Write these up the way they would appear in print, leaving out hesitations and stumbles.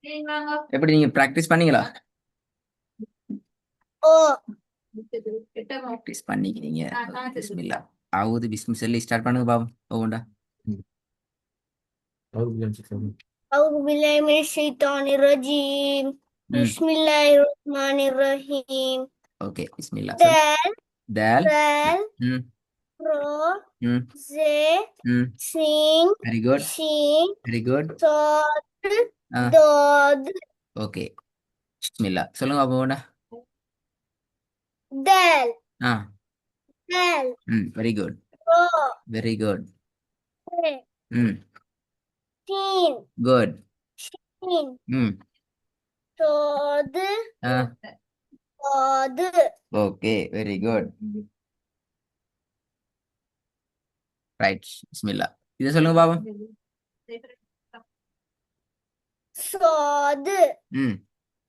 எப்படி நீங்க பிராக்டிஸ் பண்ணீங்களா? ஓ பிராக்டிஸ் பண்ணிக்கிறீங்க. பிஸ்மில்லா. அவுது பிஸ்மி சொல்லி ஸ்டார்ட் பண்ணுங்க பாப்போம். ஒவ்வொண்டா. أعوذ بالله من الشيطان الرجيم ம். بسم الله الرحمن الرحيم ஓகே. பிஸ்மில்லா. சொல்லு. دال டேல். دال ம். رو ம். زي ம். سين வெரி குட். شين very good. صاد ஆ. ضاد ஓகே. பிஸ்மில்லா. சொல்லுங்க பாப்போம் ஒவ்வொண்டா. دال ஆ. دال ம். Very good. رو very good. زي ம். سين குட். شين ம். صاد ஆ. ضاد ஓகே. Very good. ரைட். பிஸ்மில்லா. இதை சொல்லுங்க பாப்போம். صاد ம்.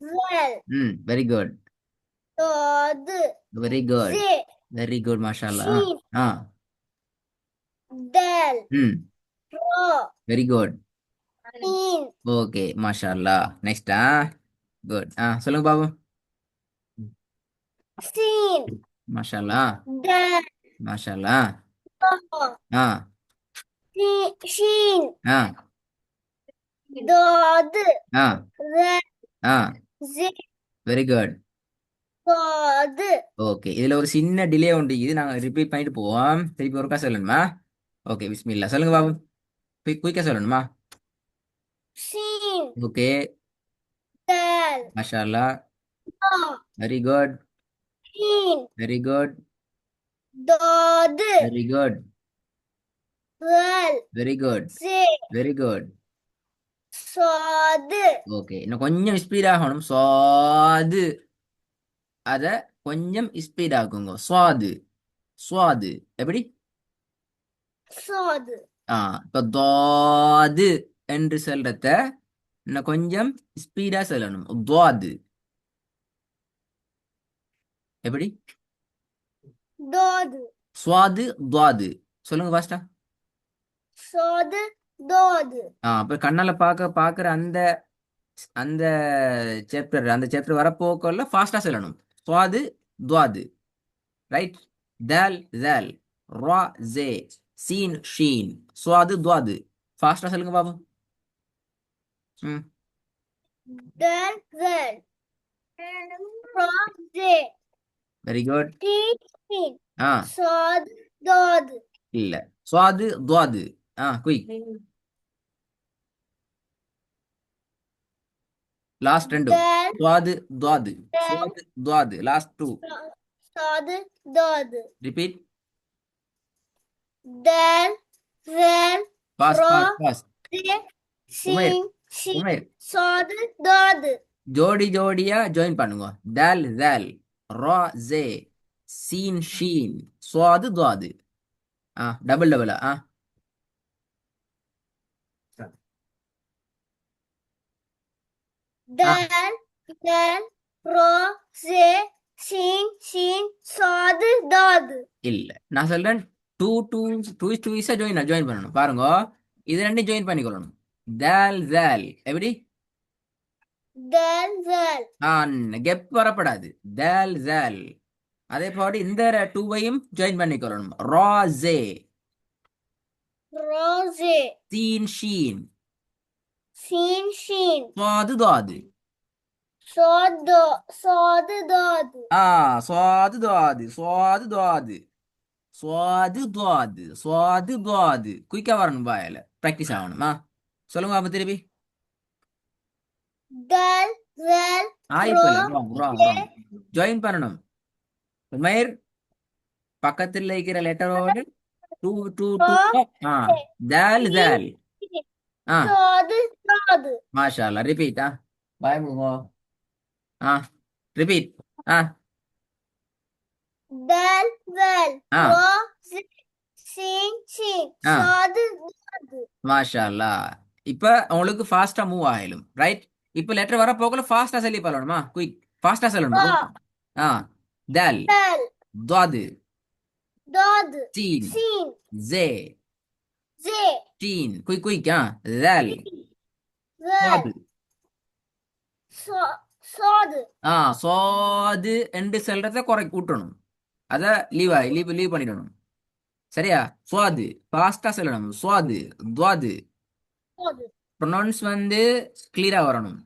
ذال ம். Very good. ضاد very good. زي very good. மாஷால்லா. شين ஆ. دال ம். رو வெரி குட். سين ஓகே. மாஷால்லா. நெக்ஸ்ட். குட். சொல்லுங்க பாப்போம். سين மாஷால்லா. دال மாஷால்லா. رو ஆ. شين ஆ. ضاد ஆ. ذال ஆ. زي வெரி குட். ضاد ஓகே. இதுல ஒரு சின்ன டிலே உண்டு. இது நாங்க ரிப்பீட் பண்ணிட்டு போவோம். திருப்பி ஒருக்கா சொல்லணுமா? ஓகே. பிஸ்மில்லா. சொல்லுங்க பாப்போம். குயிக்கா சொல்லணுமா? سين ஓகே. دال மாஷால்லா. رو very good. شين very good. ضاد very good. ذال very good. زي very good. صاد okay. இன்னும் கொஞ்சம் ஸ்பீட் ஆகணும். சுவாது. அத கொஞ்சம் ஸ்பீட் ஆக்குங்க. சுவாது. சுவாது. எப்படி? صاد இப்ப துவாது என்று சொல்றத இன்னும் கொஞ்சம் ஸ்பீடா சொல்லணும். துவாது. எப்படி? ضاد சுவாது. துவாது. சொல்லுங்க பாஸ்டா. صاد ضاد அப்ப கண்ணால பாக்குற அந்த அந்த சாப்டர் வரப்போக்கல்ல ஃபாஸ்டா சொல்லணும். சுவாது. துவாது. ரைட். தால் தால். ரா ஜே. சீன் ஷீன். சுவாது துவாது. ஃபாஸ்டா சொல்லுங்க பாப்போம். ம். دال ذال رو زي வெரி குட். شين ஆ. صاد ضاد இல்ல. சுவாது துவாது. குயிக். லாஸ்ட் ரெண்டும். دال சுவாது துவாது. دال சுவாது துவாது. Last two. صاد ضاد repeat. دال ذال pass رو pass pass. زي உமேர். سين شين உமேர். صاد ضاد ஜோடி ஜோடியா ஜாயின் பண்ணுங்க. தால் தால். ரா ஜே. சீன் ஷீன். சுவாது துவாது. டபுள் டபுளா. ஆ. دال دال رو زي سين شين صاد ضاد இல்ல. நான் சொல்றேன். டூ டூ டூ டூ இஸா ஜாயின் பண்ணணும். பாருங்க. இது ரெண்டும் ஜாயின் பண்ணிக்கொள்ளணும். தால் தால். எப்படி? دال ذال கெப் வரப்படாது. தால் தால். அதே போல இந்த டூவையும் ஜாயின் பண்ணிக்கொள்ளணும். ராசே. رو زي சீன் ஷீன். سين شين சுவாது துவாது. صاد ضاد சுவாது துவாது. சுவாது துவாது. சுவாது துவாது. சுவாது துவாது. குயிக்கா வரணும் பாயால. பிராக்டிஸ் ஆகணும். சொல்லுங்க அப்ப திருப்பி. دال ذال இப்ப رو இல்ல. Wrong wrong زي wrong. ஜாயின் பண்ணணும். உமேர். பக்கத்துல இருக்கிற லெட்டரோட டூ டூ டூ. رو ஆ. زي தால் سين தால். شين ஆ. صاد ضاد மாஷா அல்லா. ரிப்பீட். பாய் முகோ. ரிப்பீட். دال ذال ஆ. رو زي سين شين ஆ. صاد ضاد மாஷா அல்லா. இப்ப உங்களுக்கு ஃபாஸ்டா மூவ் ஆயிடும். ரைட். இப்ப லெட்டர் வர போகல ஃபாஸ்டா சொல்லி சொல்லணுமா? குயிக். ஃபாஸ்டா சொல்லணும். رو ஆ. தால். دال துவாது. ضاد சீன். سين ஜே. زي டீன். Quick quick. தால். ذال துவாது. so, sodu, ஆ சோது என்று சொல்றத குறை கூட்டணும். அதை லீவ் பண்ணிடணும். சரியா? சுவாது ஃபாஸ்டா சொல்லணும். சுவாது துவாது. sodu, ப்ரொனவுன்ஸ் வந்து கிளியரா வரணும்.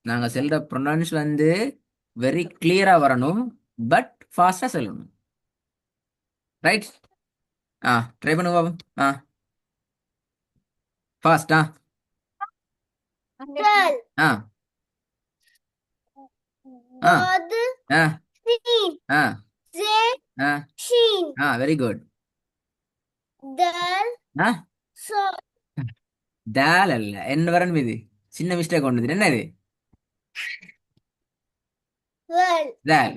நாங்க சொல்ற ப்ரொனவுன்ஸ் வந்து வெரி கிளியரா வரணும். பட் ஃபாஸ்டா சொல்லணும். ரைட்? ஆ ட்ரை பண்ணுங்க பாப்போம். ஆ ஃபாஸ்டா. del, ஆ ஆ dodu, ஆ sin, ஆ ze, ஆ shin, ஆ வெரி குட். del, ஆ so, டேல் அல்ல என்ன வரணும் இது. சின்ன மிஸ்டேக் ஒன்று. என்ன இது? well, டேல்.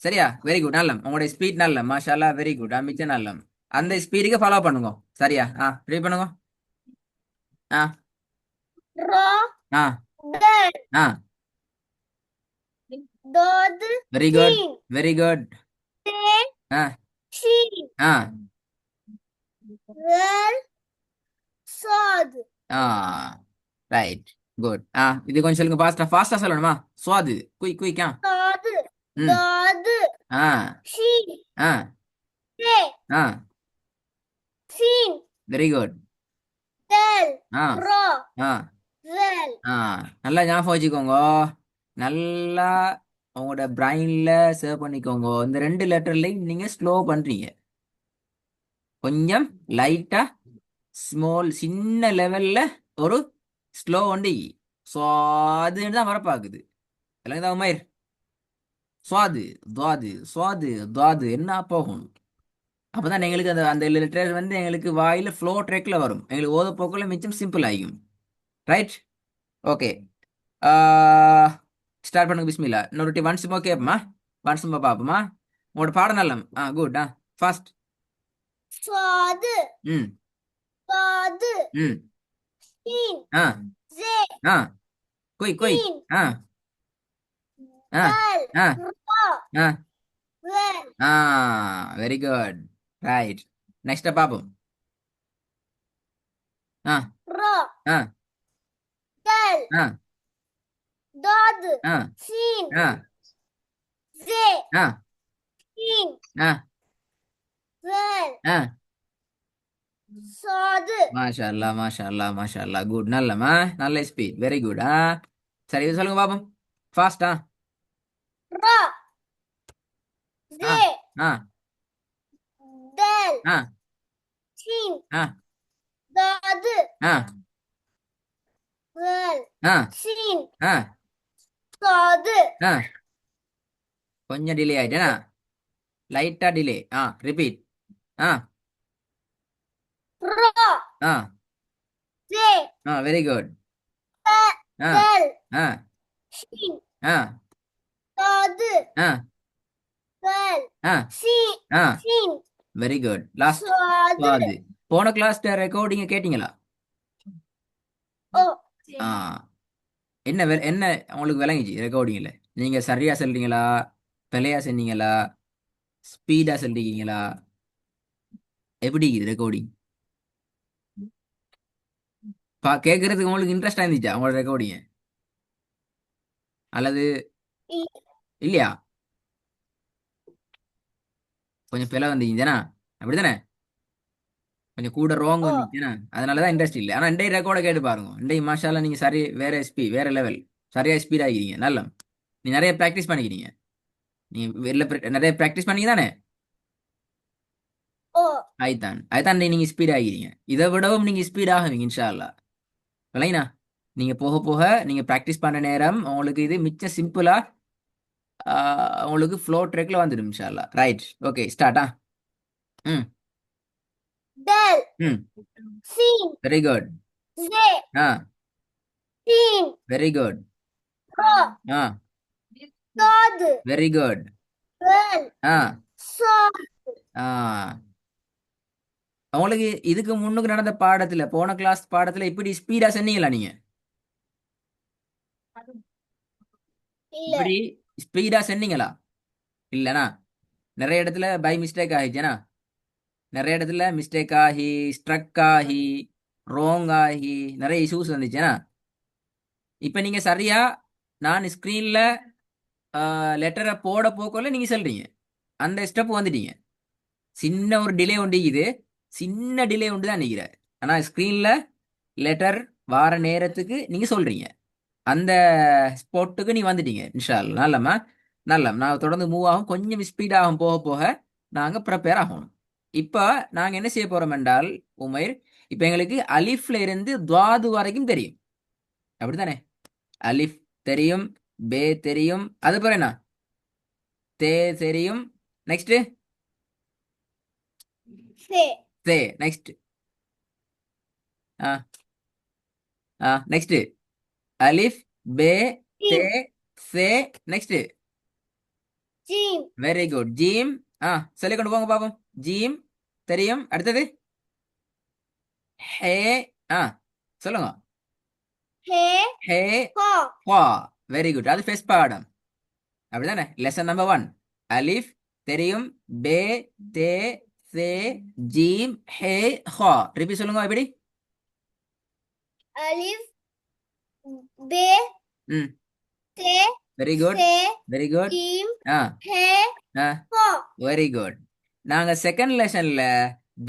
சரியா? Very good. நல்லம். உங்களுடைய ஸ்பீட் நல்லம். மாஷால்லா வெரி குட். மிச்சம் நல்லம். அந்த ஸ்பீடுக்கு ஃபாலோ பண்ணுங்க. சரியா? ட்ரை பண்ணுங்க. ஆ ro, ஆ del, ஆ dodu, very good. sin, very good. ze, ஆ shin, ஆ well, sodu, ஆ ரைட். குட். இது கொஞ்சம் சொல்லுங்க. ஃபாஸ்டா ஃபாஸ்டா சொல்லணுமா? சுவாது குயிக் குயிக். sodu, ம் dodu, ஆ shin, ஆ ze, ஆ sin, வெரி குட். del, ஆ ro, ஆ well, ஆ நல்லா ஞாபகம் வச்சுக்கோங்க. நல்லா உங்களோட பிரைன்ல சேவ் பண்ணிக்கோங்க. இந்த ரெண்டு லெட்டர்லையும் நீங்க ஸ்லோ பண்றீங்க. கொஞ்சம் லைட்டா ஸ்மால் சின்ன லெவல்ல ஒரு ஸ்லோ ஒண்டி சுவாதுன்னு தான் வரப்பாக்குது. இல்லைங்க மயிர்? சுவாது துவாது சுவாது துவாது என்ன போகும். அப்பதான் எங்களுக்கு அந்த அந்த லெட்டர் வந்து எங்களுக்கு வாயில ஃப்ளோ ட்ரெக்ல வரும். எங்களுக்கு ஓத போக்குள்ள மிச்சம் சிம்பிள் ஆகும். ரைட்? ஓகே. ஸ்டார்ட் பண்ணுங்க. பிஸ்மில்லா. இன்னொரு ஒன்ஸ் மோ கேப்பமா? ஒன்ஸ் மோ பாப்போமா? உங்களோட பாடம் நல்லம். குட். ஃபாஸ்ட். sodu, ம் dodu, ம் shin, ஆ ze, ஆ குயிக் குயிக். shin, ஆ ஆ del, ஆ ro, ஆ well, very good. Right. Next பாப்போம். ஆ ro, ஆ del, ஆ dodu, ஆ sin, ஆ ze, ஆ shin, ஆ well, ஆ sodu, மாஷா அல்லா மாஷா அல்லா மாஷா அல்லா. குட். நல்லமா நல்ல ஸ்பீட். Very good. சரி இது சொல்லுங்க பாப்போம். ஃபாஸ்டா. ro, ஆ ze, ஆ del, ஆ shin, ஆ dodu, ஆ well, ஆ shin, ஆ sodu, ஆ கொஞ்சம் டிலே ஆயிட்டேனா? லைட்டா டிலே. ரிப்பீட். ஆ ro, ஆ ze, வெரி குட். ஆ del, ஆ shin, ஆ dodu, ஆ well, ஆ shin, ஆ shin, very good. Last. sodu, அது போன கிளாஸ் ரெக்கார்டிங்க கேட்டீங்களா? oh, ஆ என்ன உங்களுக்கு விளங்கிச்சு ரெக்கார்டிங்ல? நீங்க சரியா சொல்றீங்களா? பிழையா சொன்னீங்களா? ஸ்பீடா சொல்றீங்களா? எப்படி இது ரெக்கார்டிங்? கேட்கறதுக்கு உங்களுக்கு இன்ட்ரெஸ்டா இருந்துச்சா உங்களோட ரெக்கார்டிங்? அல்லது i- இல்லையா? கொஞ்சம் பிழை வந்துச்சுதானா? அப்படிதானே? கொஞ்சம் கூட ரோங் oh, வந்துச்சுன்னா அதனாலதான் இன்ட்ரெஸ்ட் இல்லை. ஆனா இன்றைய ரெக்கார்டை கேட்டு பாருங்க. இன்றைய மாஷால நீங்க சரி வேற வேற லெவல். சரியா ஸ்பீட் ஆகிக்கிறீங்க. நல்ல நீ நிறைய ப்ராக்டிஸ் பண்ணிக்கிறீங்க. நீங்க வெளில நிறைய ப்ராக்டிஸ் பண்ணீங்க தானே? oh, ஆயித்தான் ஆயித்தான் நீங்க ஸ்பீட் ஆகிறீங்க. இதை விடவும் நீங்க ஸ்பீட் ஆகுவீங்க இன்ஷா அல்லா. விளையினா நீங்க போக போக நீங்க ப்ராக்டிஸ் பண்ண நேரம் உங்களுக்கு இது மிச்சம் சிம்பிளா உங்களுக்கு ஃப்ளோ ட்ரெக்ல வந்துடும் இன்ஷா அல்லா. ரைட். Okay start. ம் del, ம் shin, வெரி குட். ze, ஆ shin, வெரி குட். ro, ஆ dodu, வெரி குட். well, ஆ sodu, ஆ உங்களுக்கு இதுக்கு முன்னுக்கு நடந்த பாடத்துல போன கிளாஸ் பாடத்துல இப்படி ஸ்பீடா சொன்னீங்களா நீங்க? இல்ல, இப்படி ஸ்பீடா சொன்னீங்களா? இல்லனா நிறைய இடத்துல பை மிஸ்டேக் ஆயிடுச்சேனா? நிறைய இடத்துல மிஸ்டேக் ஆகி ஸ்ட்ரக் ஆகி ரோங் ஆகி நிறைய இஷ்யூஸ் வந்துச்சுன்னா இப்ப நீங்க சரியா நான் ஸ்க்ரீன்ல லெட்டரை போட போக்கல நீங்க சொல்றீங்க அந்த ஸ்டெப் வந்துட்டீங்க. சின்ன ஒரு டிலே உண்டு இது, சின்ன டிலே உண்டு தான் நிற்கிறார். ஆனா ஸ்க்ரீன்ல லெட்டர் வார நேரத்துக்கு நீங்க சொல்றீங்க அந்த ஸ்பாட்டுக்கு நீ வந்துட்டீங்க. இன்ஷா அல்லாஹ் நல்லம்மா. நல்ல நான் தொடர்ந்து மூவ் ஆகும், கொஞ்சம் ஸ்பீட் ஆகும், போக போக நாங்க ப்ரிப்பேர் ஆகணும். இப்போ நாங்க என்ன செய்ய போறோம் என்றால் உமைர், இப்போ எங்களுக்கு அலிஃப்ல இருந்து துவாது வரைக்கும் தெரியும், அப்படித்தானே? அலிஃப் தெரியும், பே தெரியும், அது பிறகு என்ன, தே தெரியும், நெக்ஸ்ட் சே தே, நெக்ஸ்ட் நெக்ஸ்ட் அலிஃப், பே, தே, ஜீம் சே, நெக்ஸ்ட் ஜீம் வெரி குட் ஜீம். சொல்லிக் கொண்டு போங்க பாப்போம். ஜீம் தெரியும், அடுத்தது ஹே. ஆ சொல்லுங்க. ஹே ஹே, ஹா ஹா. வெரி குட், அது ஃபர்ஸ்ட் பாடம், அப்படிதானே? லெசன் நம்பர் 1 அலிஃப் தெரியும், பே, தே, சே, ஜீம், ஹே, ஹா. ரிப்பீட் சொல்லுங்க எப்படி. அலிஃப் பே ம் தே வெரி குட், சே வெரி குட். ஜீம் ஆ ஹே ஆ ஹா வெரி குட். நாங்க செகண்ட் லெசன்ல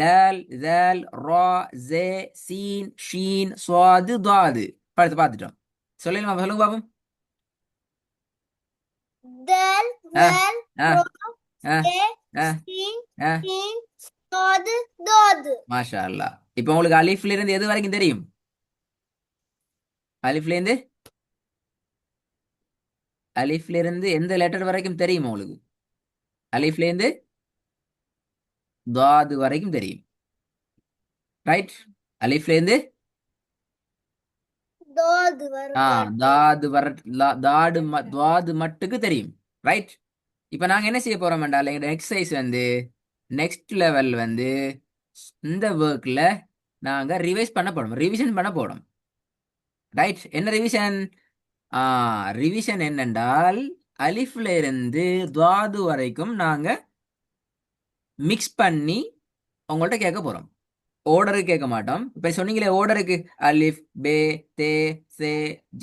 தால், தால், ரா, ஜே, சீன், ஷீன், ஸ்வாது, தாது பார்த்து பார்த்துட்டோம். சொல்லுங்க சொல்லுங்க பாப்போம். தல் ஆ தல் ஆ ரோ ஆ சே ஆ சீன் ஆ சீன் தாது தாது மாஷா அல்லாஹ். இப்போ உங்களுக்கு அலிஃப்ல இருந்து எது வரைக்கும் தெரியும்? அலிஃப்ல இருந்து, அலிஃப்ல இருந்து எந்த லெட்டர் வரைக்கும் தெரியும் உங்களுக்கு? அலிஃப்ல இருந்து தாது வரைக்கும் தெரியும், ரைட்? அலிஃப்ல இருந்து தாது ஆ வரமாட்டேன் தாது வர, தாடு துவாது மட்டுக்கு தெரியும், ரைட்? இப்போ நாங்க என்ன செய்ய போறோம் என்றால் எங்க எக்ஸசைஸ் வந்து நெக்ஸ்ட் லெவல் வந்து இந்த ஒர்க்ல நாங்க ரிவைஸ் பண்ண போறோம், ரிவிஷன் பண்ண போறோம், ரைட்? என்ன ரிவிஷன்? ரிவிஷன் என்னென்றால் அலிஃப்ல இருந்து துவாது வரைக்கும் நாங்க மிக்ஸ் பண்ணி உங்கள்ட்ட கேட்க போறோம். ஓர்டருக்கு கேட்க மாட்டோம். இப்ப சொன்னீங்களே ஓர்டருக்கு, அலிஃப், பே, தே, சே,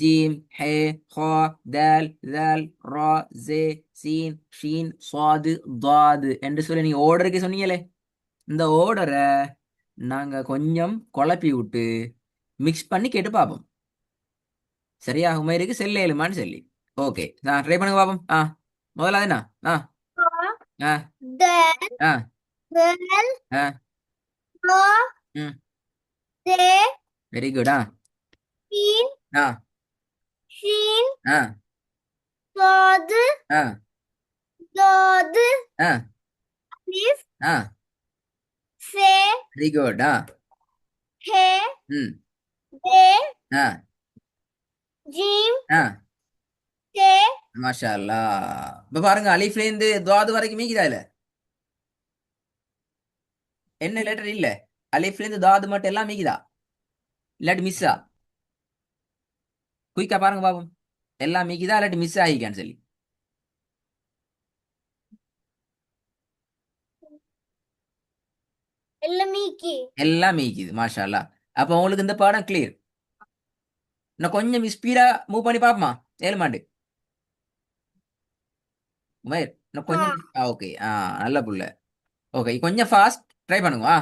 ஜீம், ஹே, ஹா, தால், தால், ரா, ஜே, சீன், ஷீன், ஸ்வாது, தாது என்று சொல்லி நீங்க ஓர்டருக்கு சொன்னீங்களே, இந்த ஓர்டரை நாங்க கொஞ்சம் குழப்பி விட்டு மிக்ஸ் பண்ணி கேட்டு பார்ப்போம். சரியா உமைருக்கு செல்ல ஏழுமான்னு சொல்லி. ஓகே, நான் ட்ரை பண்ணுங்க பார்ப்போம். முதல்ல என்ன? ஆ ஆ தல் ஆ தல் ஆ ரோ ம் சே வெரி குட். சீன் ஆ ஷீன் ஆ தாது ஆ தாது ஆ அலிஃப் ஆ சே வெரி குட். ஹே ம் பே ஆ ஜீம் ஆ சே மாஷா அல்லாஹ். இப்ப பாருங்க அலிஃப்ல இருந்து துவாது வரைக்கும் மீக்குதா இல்ல? என்ன லெட்டர் இல்ல? அலிஃப்ல இருந்து துவாது மட்டும் எல்லாம் மீக்குதா இல்லாட்டி மிஸ்ஸா? குயிக்கா பாருங்க பாப்போம், எல்லாம் மீக்குதா இல்லாட்டி மிஸ் ஆகிக்கான்னு சொல்லி. எல்லமீக்கி எல்லாம் மீக்குது, மாஷா அல்லாஹ். அப்ப உங்களுக்கு இந்த பாடம் கிளியர். இன்னும் கொஞ்சம் ஸ்பீடா மூவ் பண்ணி பாப்போமா? ஏழுமாண்டு உமேர், இன்னும் ஹா கொஞ்சம். ஓகே, நல்ல புள்ள. ஓகே, கொஞ்சம் ஃபாஸ்ட் ட்ரை பண்ணுங்க.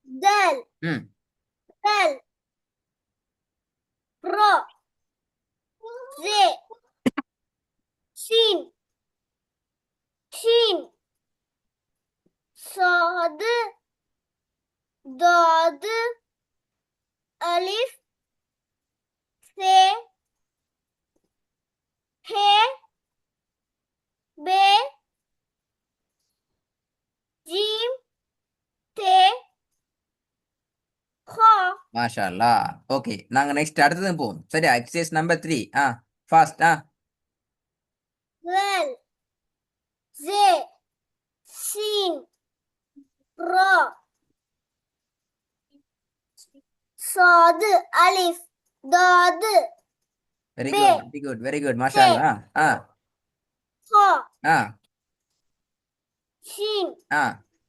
தல் ம் தல் ரோ சே ஷீன் ஷீன் சாது தாது அலிஃப் சே ஹே பே ஜீம் தே ஹா மாஷா அல்லாஹ். ஓகே, நாங்க நெக்ஸ்ட் அடுத்தது போவோம். சரியா? Exercise number 3. ஃபாஸ்ட். தல் சே ஷீன் ரோ சாது அலிஃப் தாது வெரி பே good, very good, very good, மாஷா தே அல்லாஹ். ஹா ஆ ஷீன் ஆ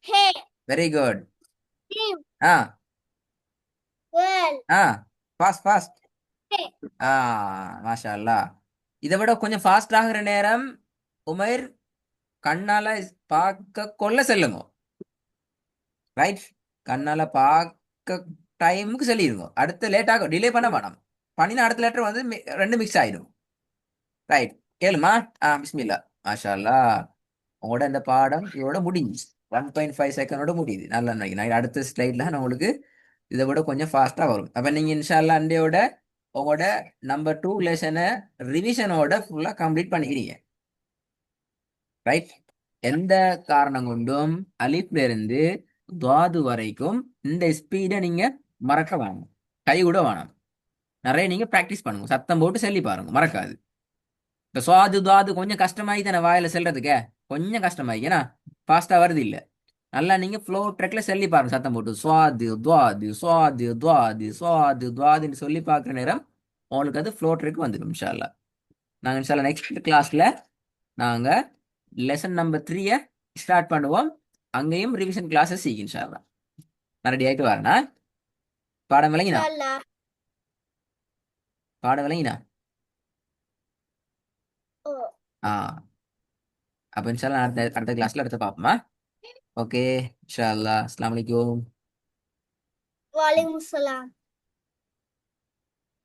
ஹே வெரி குட். ஜீம் ஆ தல் ஆ ஃபாஸ்ட் ஃபாஸ்ட். ஆ மாஷா அல்லாஹ். இதை விட கொஞ்சம் ஃபாஸ்ட் ஆகுற நேரம் உமைர் கண்ணால பார்க்க கொள்ள செல்லுங்க. ரைட். கண்ணால பார்க்க டைமுக்கு சொல்லிடுங்க. அடுத்த லேட் ஆகும், டிலே பண்ண வேணாம். பண்ணினா அடுத்த லெட்டர் வந்து ரெண்டு மிக்ஸ் ஆயிடும். ரைட். கேளுமா. பிஸ்மில்லா. மாஷா அல்லாஹ். உங்களோட இந்த பாடம் இதோட முடிஞ்சு 1.5 செகண்டோட முடியுது. நல்லா நினைக்கிறேன். அடுத்த ஸ்லைட்ல நான் உங்களுக்கு இதை விட கொஞ்சம் ஃபாஸ்டா வரும். அப்ப நீங்க இன்ஷா அல்லாஹ் அண்டையோட உங்களோட நம்பர் 2 லெசனை ரிவிஷனோட ஃபுல்லா கம்ப்ளீட் பண்ணிக்கிறீங்க. ரைட். எந்த காரணம் கொண்டும் அலிப்ல இருந்து துவாது வரைக்கும் இந்த ஸ்பீடை நீங்க மறக்க வேணும். கை கூட வேணாம். நிறைய நீங்க ப்ராக்டிஸ் பண்ணுங்க. சத்தம் போட்டு சொல்லி பாருங்க, மறக்காது. இப்ப சுவாது துவாது கொஞ்சம் கஷ்டமாயி தானே வாயில செல்றதுக்கு, கொஞ்சம் கஷ்டமாயி ஏன்னா ஃபாஸ்டா வருது இல்ல. நல்லா நீங்க ஃப்ளோ ட்ரெக்ல சொல்லி பாருங்க சத்தம் போட்டு. சுவாது துவாது சுவாது துவாது சுவாது துவாதுன்னு சொல்லி பார்க்குற நேரம் உங்களுக்கு அது ஃப்ளோ ட்ரெக் வந்துடும் இன்ஷா அல்லாஹ். நாங்க இன்ஷா அல்லாஹ் நெக்ஸ்ட் கிளாஸ்ல நாங்க லெசன் நம்பர் 3 ஸ்டார்ட் பண்ணுவோம். அங்கேயும் ரிவிஷன் கிளாஸஸ் இன்ஷா அல்லாஹ். நான் ரெடி ஆயிட்டு வரேனா. பாடம் விளங்கினா? inshallah. பாடம் விளங்கினா? Oh, ஆ அப்ப இன்ஷா அல்லாஹ் அடுத்த அடுத்த கிளாஸ்ல அடுத்து பார்ப்போமா. ஓகே. இன்ஷா அல்லாஹ். அஸ்ஸலாமு அலைக்கும். walaikum salam.